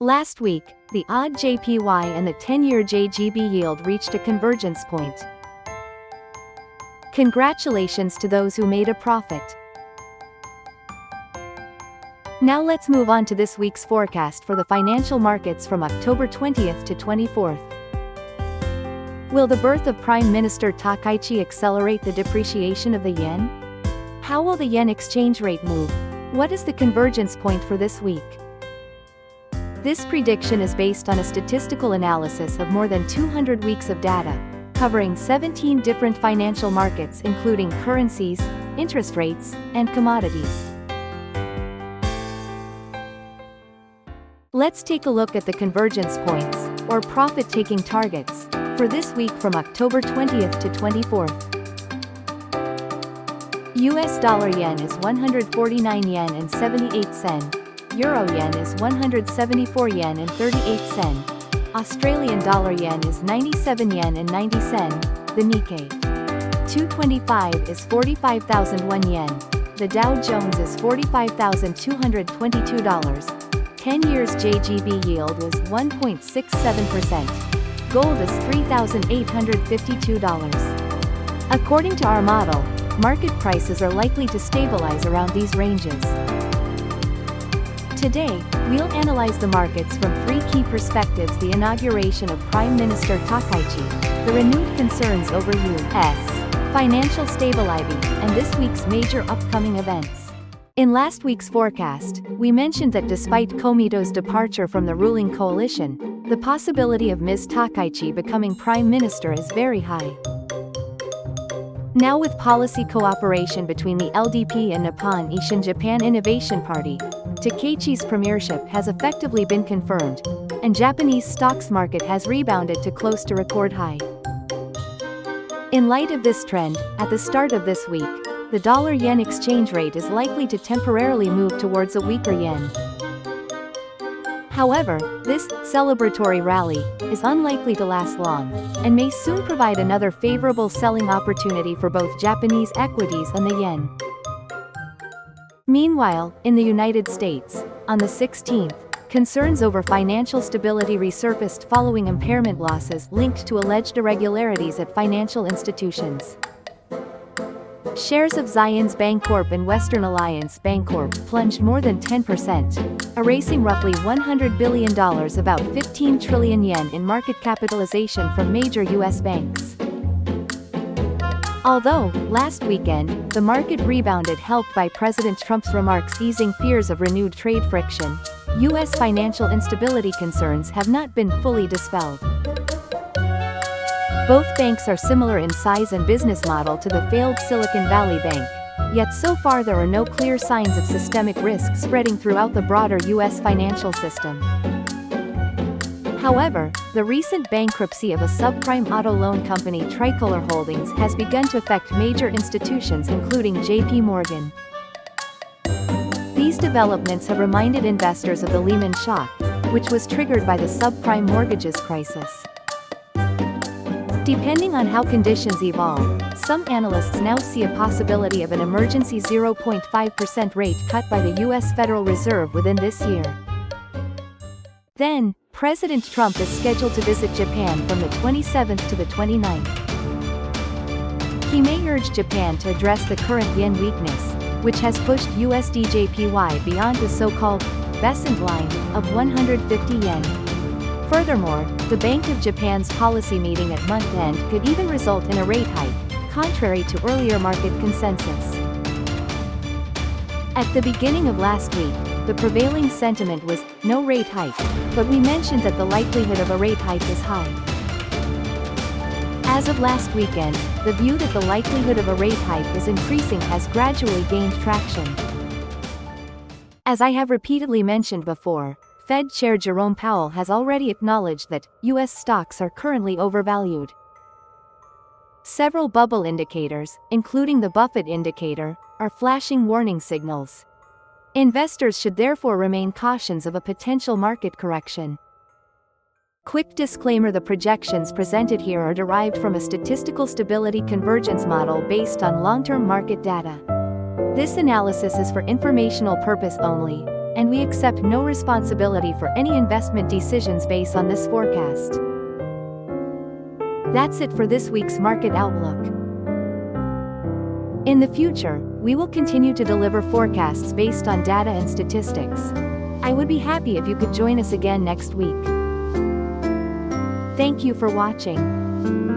Last week, the odd JPY and the 10-year JGB yield reached a convergence point. Congratulations to those who made a profit. Now let's move on to this week's forecast for the financial markets from October 20th to 24th. Will the birth of Prime Minister Takaichi accelerate the depreciation of the yen? How will the yen exchange rate move? What is the convergence point for this week? This prediction is based on a statistical analysis of more than 200 weeks of data, covering 17 different financial markets including currencies, interest rates, and commodities. Let's take a look at the convergence points, or profit-taking targets, for this week from October 20th to 24th. US dollar yen is 149 yen and 78 sen. Euro yen is 174 yen and 38 sen. Australian dollar yen is 97 yen and 90 sen. The Nikkei 225 is 45,001 yen. The Dow Jones is $45,222. 10 years JGB yield is 1.67%. Gold is $3,852. According to our model, market prices are likely to stabilize around these ranges. Today, we'll analyze the markets from three key perspectives: the inauguration of Prime Minister Takaichi, the renewed concerns over U.S. financial stability, and this week's major upcoming events. In last week's forecast, we mentioned that despite Komito's departure from the ruling coalition, the possibility of Ms. Takaichi becoming Prime Minister is very high. Now with policy cooperation between the LDP and Nippon Ishin Japan Innovation Party, Takaichi's premiership has effectively been confirmed, and Japanese stocks market has rebounded to close to record high. In light of this trend, at the start of this week, the dollar-yen exchange rate is likely to temporarily move towards a weaker yen. However, this celebratory rally is unlikely to last long, and may soon provide another favorable selling opportunity for both Japanese equities and the yen. Meanwhile, in the United States, on the 16th, concerns over financial stability resurfaced following impairment losses linked to alleged irregularities at financial institutions. Shares of Zions Bancorp and Western Alliance Bancorp plunged more than 10%, erasing roughly $100 billion, about 15 trillion yen in market capitalization from major U.S. banks. Although, last weekend, the market rebounded helped by President Trump's remarks easing fears of renewed trade friction, U.S. financial instability concerns have not been fully dispelled. Both banks are similar in size and business model to the failed Silicon Valley Bank, yet so far there are no clear signs of systemic risk spreading throughout the broader U.S. financial system. However, the recent bankruptcy of a subprime auto loan company Tricolor Holdings has begun to affect major institutions including J.P. Morgan. These developments have reminded investors of the Lehman shock, which was triggered by the subprime mortgages crisis. Depending on how conditions evolve, some analysts now see a possibility of an emergency 0.5% rate cut by the U.S. Federal Reserve within this year. Then, President Trump is scheduled to visit Japan from the 27th to the 29th. He may urge Japan to address the current yen weakness, which has pushed USD JPY beyond the so-called Besant line of 150 yen. Furthermore, the Bank of Japan's policy meeting at month-end could even result in a rate hike, contrary to earlier market consensus. At the beginning of last week, the prevailing sentiment was no rate hike, but we mentioned that the likelihood of a rate hike is high. As of last weekend, the view that the likelihood of a rate hike is increasing has gradually gained traction. As I have repeatedly mentioned before, Fed Chair Jerome Powell has already acknowledged that U.S. stocks are currently overvalued. Several bubble indicators, including the Buffett indicator, are flashing warning signals. Investors should therefore remain cautious of a potential market correction. Quick disclaimer: the projections presented here are derived from a statistical stability convergence model based on long-term market data. This analysis is for informational purpose only. and we accept no responsibility for any investment decisions based on this forecast. That's it for this week's market outlook. In the future, we will continue to deliver forecasts based on data and statistics. I would be happy if you could join us again next week. Thank you for watching.